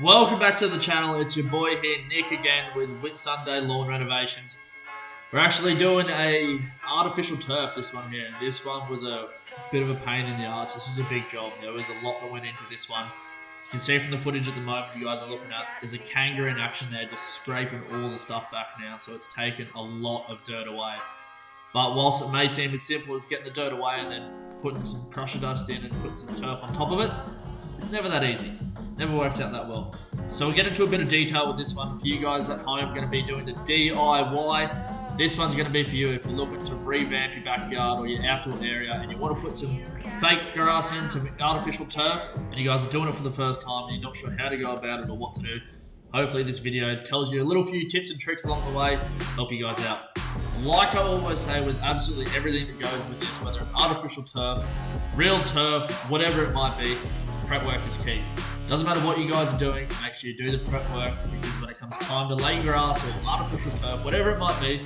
Welcome back to the channel. It's your boy here, Nick, again with Whit Sunday Lawn Renovations. We're actually doing a artificial turf this one here. This one was a bit of a pain in the ass. This was a big job. There was a lot that went into this one. You can see from the footage at the moment you guys are looking at, there's a kangaroo in action there just scraping all the stuff back now. So it's taken a lot of dirt away. But whilst it may seem as simple as getting the dirt away and then putting some crusher dust in and putting some turf on top of it, it's never that easy. Never works out that well. So we'll get into a bit of detail with this one. For you guys at home, going to be doing the DIY. This one's going to be for you if you're looking to revamp your backyard or your outdoor area and you want to put some fake grass in, some artificial turf, and you guys are doing it for the first time and you're not sure how to go about it or what to do. Hopefully this video tells you a little few tips and tricks along the way, help you guys out. Like I always say with absolutely everything that goes with this, whether it's artificial turf, real turf, whatever it might be, prep work is key. Doesn't matter what you guys are doing, make sure you do the prep work, because when it comes time to lay grass or artificial turf, whatever it might be,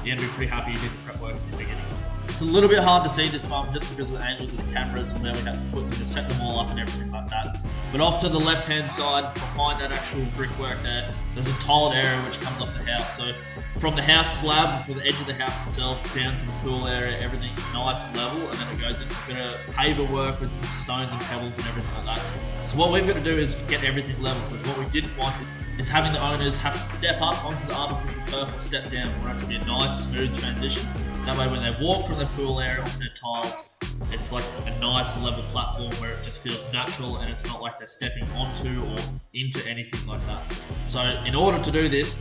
you're going to be pretty happy you did the prep work in the beginning. It's a little bit hard to see this one just because of the angles of the cameras and where we had to put them to set them all up and everything like that. But off to the left hand side, behind that actual brickwork there, there's a tiled area which comes off the house. So from the house slab, from the edge of the house itself, down to the pool area, everything's nice and level, and then it goes into a bit of paver work with some stones and pebbles and everything like that. So what we've got to do is get everything level, because what we didn't want is having the owners have to step up onto the artificial turf or step down. We want it to be a nice, smooth transition. That way when they walk from the pool area onto their tiles, it's like a nice level platform where it just feels natural and it's not like they're stepping onto or into anything like that. So in order to do this,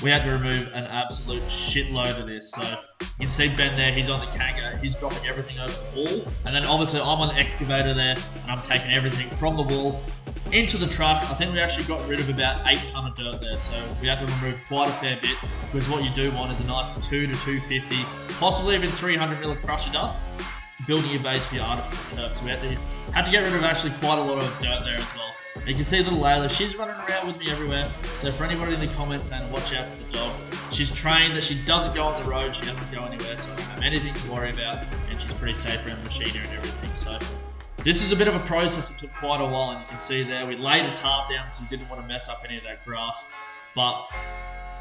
we had to remove an absolute shitload of this. So you can see Ben there, he's on the Kanga, he's dropping everything over the wall. And then obviously I'm on the excavator there and I'm taking everything from the wall into the truck. I think we actually got rid of about 8 ton of dirt there. So we had to remove quite a fair bit, because what you do want is a nice 2 to 250, possibly even 300 mil of crusher dust, building your base for your artificial turf. So we had to get rid of actually quite a lot of dirt there as well. You can see little Layla, she's running around with me everywhere. So for anybody in the comments saying watch out for the dog, she's trained that she doesn't go on the road, she doesn't go anywhere, so I don't have anything to worry about, and she's pretty safe around the machinery and everything. So this is a bit of a process. It took quite a while, and you can see there we laid a tarp down because we didn't want to mess up any of that grass, but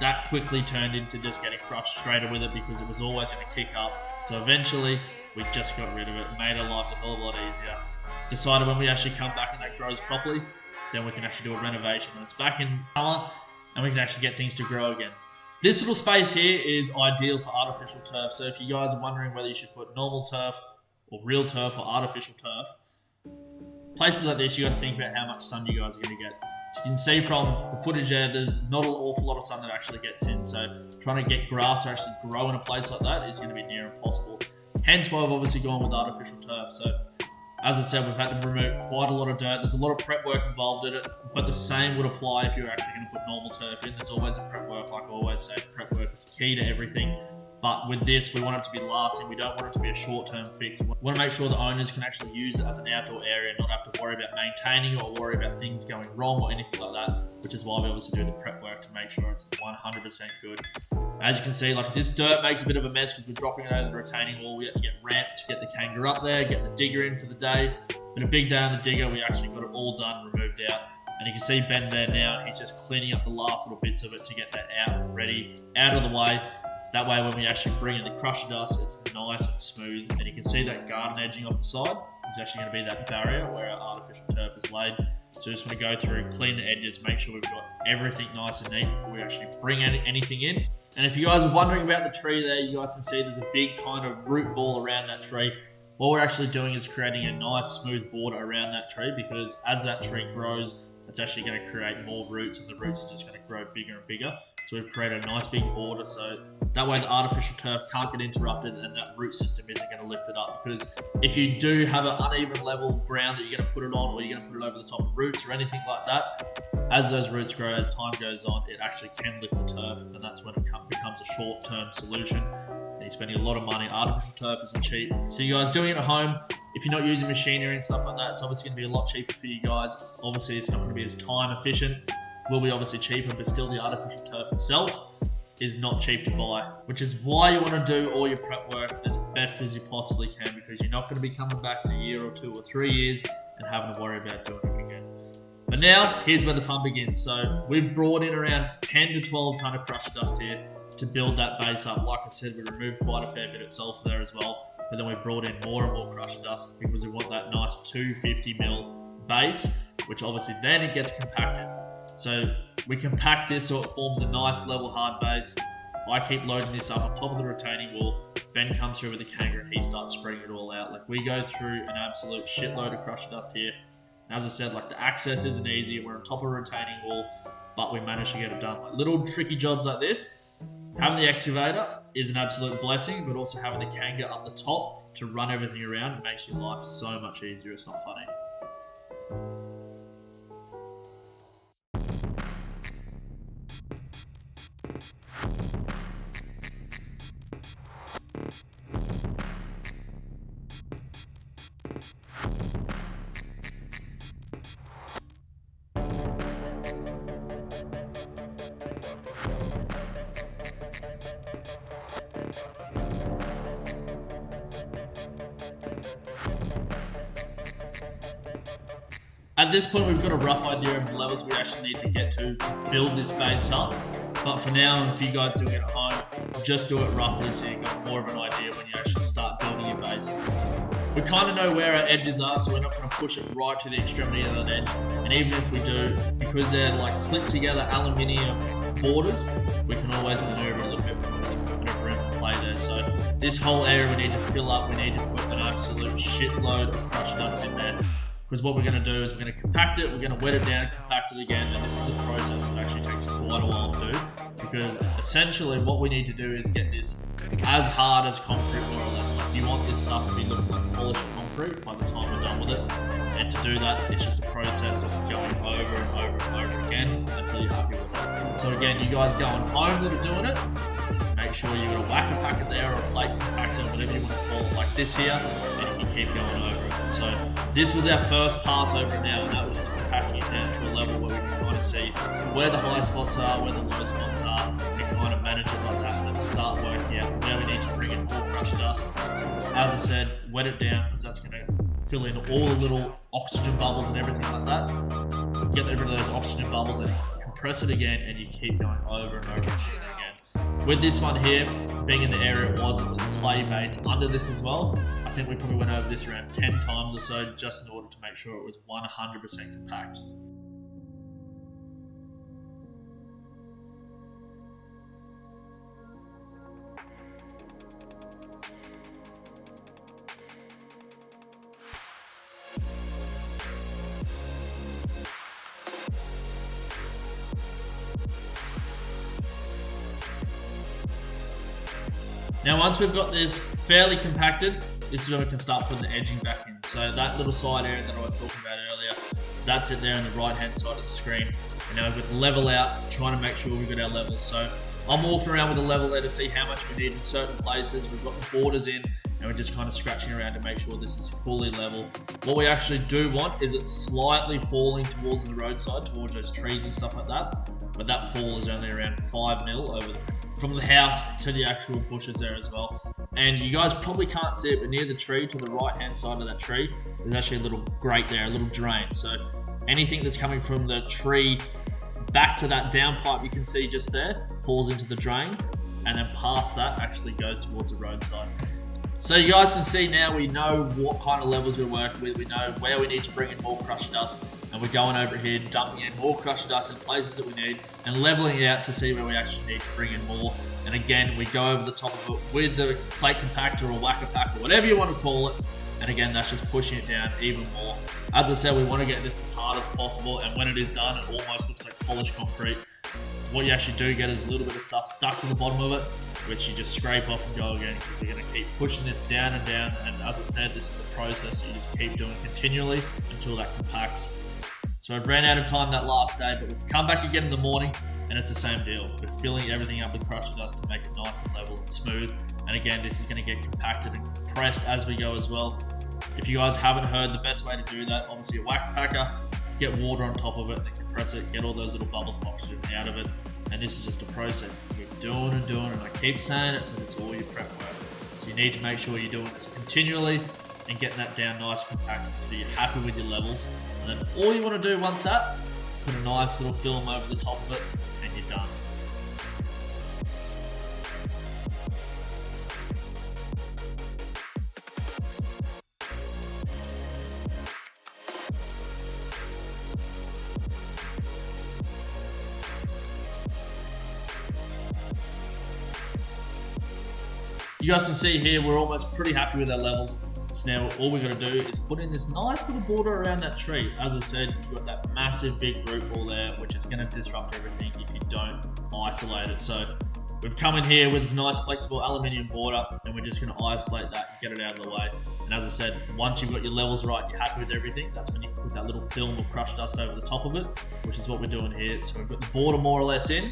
that quickly turned into just getting frustrated with it because it was always going to kick up. So eventually we just got rid of it, made our lives a hell of a lot easier. Decided when we actually come back and that grows properly, then we can actually do a renovation when it's back in summer and we can actually get things to grow again. This little space here is ideal for artificial turf. So if you guys are wondering whether you should put normal turf or real turf or artificial turf, places like this, you got to think about how much sun you guys are going to get. So you can see from the footage there, there's not an awful lot of sun that actually gets in. So trying to get grass to actually grow in a place like that is going to be near impossible. Hence why I've obviously gone with artificial turf. So as I said, we've had to remove quite a lot of dirt. There's a lot of prep work involved in it, but the same would apply if you're actually going to put normal turf in. There's always a prep work, like I always say, prep work is key to everything. But with this, we want it to be lasting. We don't want it to be a short-term fix. We want to make sure the owners can actually use it as an outdoor area and not have to worry about maintaining or worry about things going wrong or anything like that, which is why we obviously do the prep work to make sure it's 100% good. As you can see, like this dirt makes a bit of a mess because we're dropping it over the retaining wall. We had to get ramps to get the kangaroo up there, get the digger in for the day. But a big day on the digger, we actually got it all done, removed out. And you can see Ben there now, he's just cleaning up the last little bits of it to get that out, ready, out of the way. That way when we actually bring in the crusher dust, it's nice and smooth. And you can see that garden edging off the side is actually going to be that barrier where our artificial turf is laid. So just want to go through, clean the edges, make sure we've got everything nice and neat before we actually bring anything in. And if you guys are wondering about the tree there, you guys can see there's a big kind of root ball around that tree. What we're actually doing is creating a nice smooth border around that tree, because as that tree grows, it's actually going to create more roots, and the roots are just going to grow bigger and bigger. So we've created a nice big border, so that way the artificial turf can't get interrupted and that root system isn't going to lift it up. Because if you do have an uneven level ground that you're going to put it on, or you're going to put it over the top of roots or anything like that, as those roots grow, as time goes on, it actually can lift the turf, and that's when it becomes a short-term solution. And you're spending a lot of money. Artificial turf isn't cheap. So you guys doing it at home, if you're not using machinery and stuff like that, it's obviously going to be a lot cheaper for you guys. Obviously, it's not going to be as time efficient. Will be obviously cheaper, but still the artificial turf itself is not cheap to buy, which is why you want to do all your prep work as best as you possibly can, because you're not going to be coming back in a year or 2 or 3 years and having to worry about doing it again. But now, here's where the fun begins. So we've brought in around 10 to 12 ton of crusher dust here to build that base up. Like I said, we removed quite a fair bit of sulfur there as well, but then we brought in more and more crusher dust because we want that nice 250mm base, which obviously then it gets compacted. So we compact this so it forms a nice level hard base. I keep loading this up on top of the retaining wall. Ben comes through with the kangaroo and he starts spreading it all out. Like, we go through an absolute shitload of crusher dust here. And as I said, like, the access isn't easy. We're on top of a retaining wall, but we managed to get it done. Like, little tricky jobs like this, having the excavator is an absolute blessing, but also having the kanga up the top to run everything around makes your life so much easier. It's not funny. At this point, we've got a rough idea of the levels we actually need to get to build this base up. But for now, if you guys doing it at home, just do it roughly so you've got more of an idea when you actually start building your base. We kind of know where our edges are, so we're not going to push it right to the extremity of that edge. And even if we do, because they're like clipped together aluminium borders, we can always maneuver a little bit with a bit of room for play there. So this whole area we need to fill up, we need to put an absolute shitload of crushed dust in there. Because what we're going to do is we're going to compact it, we're going to wet it down, compact it again, and this is a process that actually takes quite a while to do. Because essentially what we need to do is get this as hard as concrete, more or less. Like, you want this stuff to be looking like polished concrete by the time we're done with it. And to do that, it's just a process of going over and over and over again until you're happy with it. So again, you guys going home that are doing it, make sure you've got a whacker packet there or a plate compactor, whatever you want to call it, like this here, and you can keep going over it. So this was our first pass over it now, and that was just compacting it down to a level where we can kind of see where the high spots are, where the low spots are, and kind of manage it like that, and then start working out where we need to bring in more crushed dust. As I said, wet it down, because that's going to fill in all the little oxygen bubbles and everything like that. Get rid of those oxygen bubbles and compress it again, and you keep going over and over and again. With this one here, being in the area it was a clay base under this as well. I think we probably went over this around 10 times or so just in order to make sure it was 100% compact. Now once we've got this fairly compacted, this is where we can start putting the edging back in. So that little side area that I was talking about earlier, that's it there on the right hand side of the screen. And now we've got the level out, trying to make sure we've got our levels. So I'm walking around with a level there to see how much we need in certain places. We've got the borders in, and we're just kind of scratching around to make sure this is fully level. What we actually do want is it slightly falling towards the roadside, towards those trees and stuff like that. But that fall is only around 5mm over from the house to the actual bushes there as well. And you guys probably can't see it, but near the tree, to the right hand side of that tree, there's actually a little grate there, a little drain. So anything that's coming from the tree back to that downpipe you can see just there falls into the drain, and then past that actually goes towards the roadside. So you guys can see now we know what kind of levels we're working with. We know where we need to bring in more crushed dust, and we're going over here dumping in more crushed dust in places that we need and leveling it out to see where we actually need to bring in more. And again, we go over the top of it with the plate compactor or whacker pack or whatever you want to call it. And again, that's just pushing it down even more. As I said, we want to get this as hard as possible, and when it is done, it almost looks like polished concrete. What you actually do get is a little bit of stuff stuck to the bottom of it, which you just scrape off and go again, because you're going to keep pushing this down and down. And as I said, this is a process that you just keep doing continually until that compacts. So I've ran out of time that last day, but we've come back again in the morning, and it's the same deal. We're filling everything up with crushed dust to make it nice and level and smooth. And again, this is going to get compacted and compressed as we go as well. If you guys haven't heard, the best way to do that, obviously a whack packer, get water on top of it, then compress it, get all those little bubbles of oxygen out of it. And this is just a process. You keep doing and doing, and I keep saying it, but it's all your prep work. So you need to make sure you're doing this continually and getting that down nice and compact until you're happy with your levels. And then all you want to do once that put a nice little film over the top of it, and you're done. You guys can see here, we're almost pretty happy with our levels. So now all we're gonna do is put in this nice little border around that tree. As I said, you've got that massive big root ball there, which is gonna disrupt everything if you don't isolate it. So we've come in here with this nice flexible aluminium border, and we're just gonna isolate that, get it out of the way. And as I said, once you've got your levels right, you're happy with everything, that's when you put that little film of crushed dust over the top of it, which is what we're doing here. So we've got the border more or less in,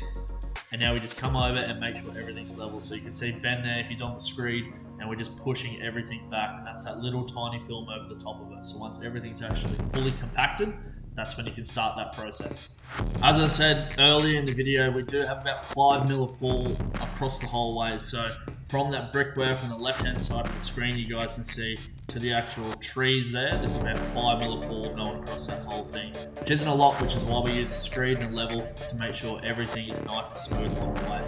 and now we just come over and make sure everything's level. So you can see Ben there, he's on the screen, and we're just pushing everything back, and that's that little tiny film over the top of it. So once everything's actually fully compacted, that's when you can start that process. As I said earlier in the video, we do have about 5 mil of fall across the whole way. So from that brickwork on the left-hand side of the screen, you guys can see, to the actual trees there's about 5 mil of fall going across that whole thing, which isn't a lot, which is why we use a screen and level to make sure everything is nice and smooth along the way.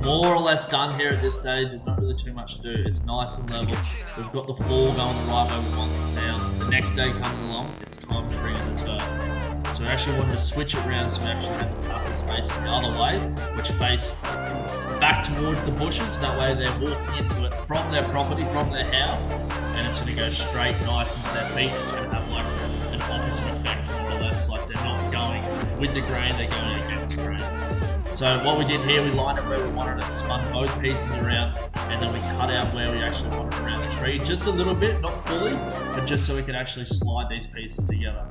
More or less done here at this stage. There's not really too much to do. It's nice and level. We've got the fall going the right way we want. Now the next day comes along, it's time to bring in the turf. So we actually wanted to switch it around, so we actually have the tassels facing the other way, which face back towards the bushes. That way they're walking into it from their property, from their house, and it's going to go straight nice into their feet. It's going to have like an opposite effect, more or less. Like they're not going with the grain, they're going against grain. So what we did here, we lined it where we wanted it, spun both pieces around, and then we cut out where we actually wanted it around the tree. Just a little bit, not fully, but just so we could actually slide these pieces together.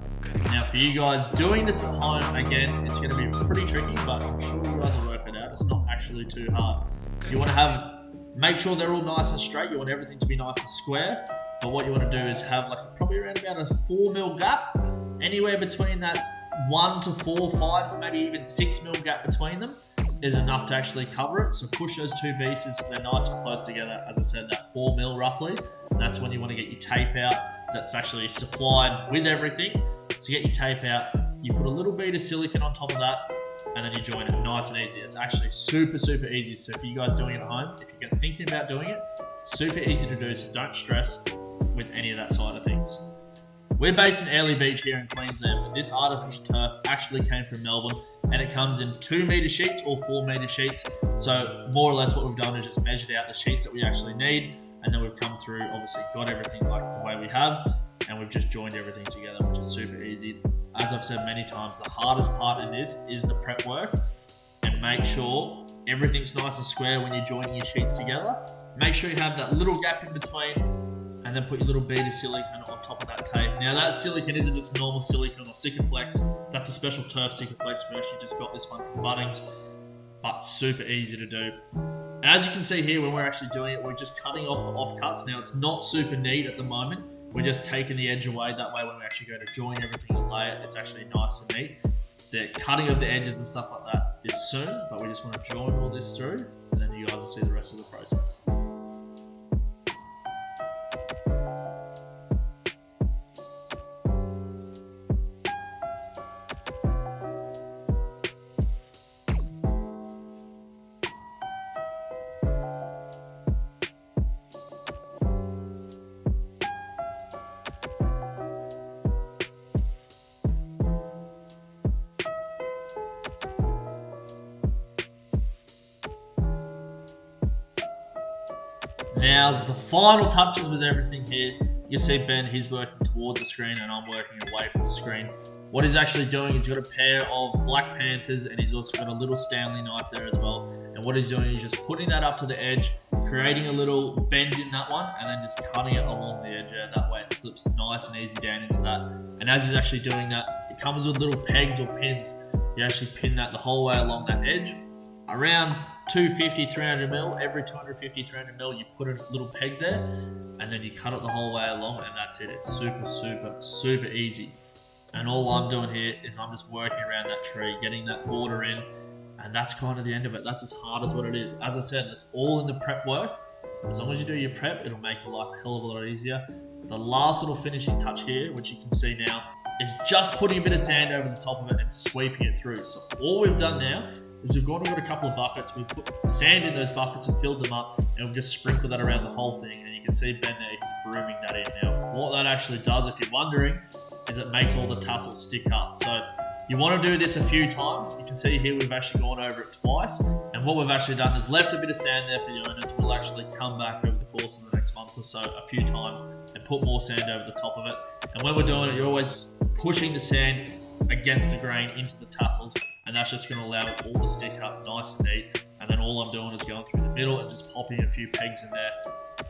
Now for you guys doing this at home, again, it's going to be pretty tricky, but I'm sure you guys will work it out. It's not actually too hard. So you want to make sure they're all nice and straight. You want everything to be nice and square. But what you want to do is have like probably around about a 4 mil gap, anywhere between that 1 to 4, 5s, maybe even 6 mil gap between them is enough to actually cover it. So push those two pieces, they're nice and close together. As I said, that 4 mil roughly. And that's when you want to get your tape out that's actually supplied with everything. So get your tape out, you put a little bit of silicone on top of that, and then you join it nice and easy. It's actually super, super easy. So for you guys doing it at home, if you're thinking about doing it, super easy to do, so don't stress with any of that side of things. We're based in Airlie Beach here in Queensland, but this artificial turf actually came from Melbourne, and it comes in 2 metre sheets or 4 metre sheets. So more or less what we've done is just measured out the sheets that we actually need, and then we've come through, obviously got everything like the way we have, and we've just joined everything together, which is super easy. As I've said many times, the hardest part in this is the prep work, and make sure everything's nice and square when you're joining your sheets together. Make sure you have that little gap in between, and then put your little bead of silicone on top of that tape. Now that silicone isn't just normal silicone or Sikaflex, that's a special turf Sikaflex. We actually just got this one from Bunnings, but super easy to do. And as you can see here, when we're actually doing it, we're just cutting off the offcuts. Now it's not super neat at the moment, we're just taking the edge away, that way when we actually go to join everything and lay it, it's actually nice and neat. The cutting of the edges and stuff like that is soon, but we just want to join all this through, and then you guys will see the rest of the process. Now, the final touches with everything here, you see Ben, he's working towards the screen and I'm working away from the screen. What he's actually doing, he's got a pair of Black Panthers and he's also got a little Stanley knife there as well. And what he's doing is just putting that up to the edge, creating a little bend in that one, and then just cutting it along the edge there. That way it slips nice and easy down into that. And as he's actually doing that, it comes with little pegs or pins. You actually pin that the whole way along that edge. Around 250, 300 mil, every 250, 300 mil, you put a little peg there, and then you cut it the whole way along, and that's it. It's super easy. And all I'm doing here is I'm just working around that tree, getting that border in, and that's kind of the end of it. That's as hard as what it is. As I said, it's all in the prep work. As long as you do your prep, it'll make your life a hell of a lot easier. The last little finishing touch here, which you can see now, is just putting a bit of sand over the top of it and sweeping it through. So all we've done now is we've gone and got a couple of buckets, we've put sand in those buckets and filled them up, and we've just sprinkled that around the whole thing. And you can see Ben there, he's brooming that in. Now, what that actually does, if you're wondering, is it makes all the tassels stick up. So you want to do this a few times. You can see here we've actually gone over it twice, and what we've actually done is left a bit of sand there for the owners. We'll actually come back over the course of the next month or so a few times and put more sand over the top of it. And when we're doing it, you're always pushing the sand against the grain into the tassels, and that's just going to allow it all to stick up nice and neat. And then all I'm doing is going through the middle and just popping a few pegs in there,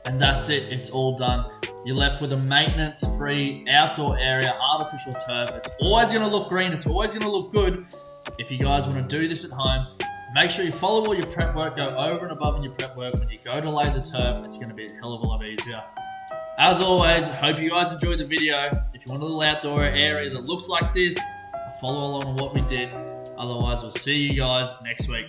and that's it. It's all done. You're left with a maintenance-free outdoor area, artificial turf. It's always going to look green. It's always going to look good. If you guys want to do this at home, make sure you follow all your prep work. Go over and above in your prep work. When you go to lay the turf, it's going to be a hell of a lot easier. As always, hope you guys enjoyed the video. If you want a little outdoor area that looks like this, follow along on what we did. Otherwise, we'll see you guys next week.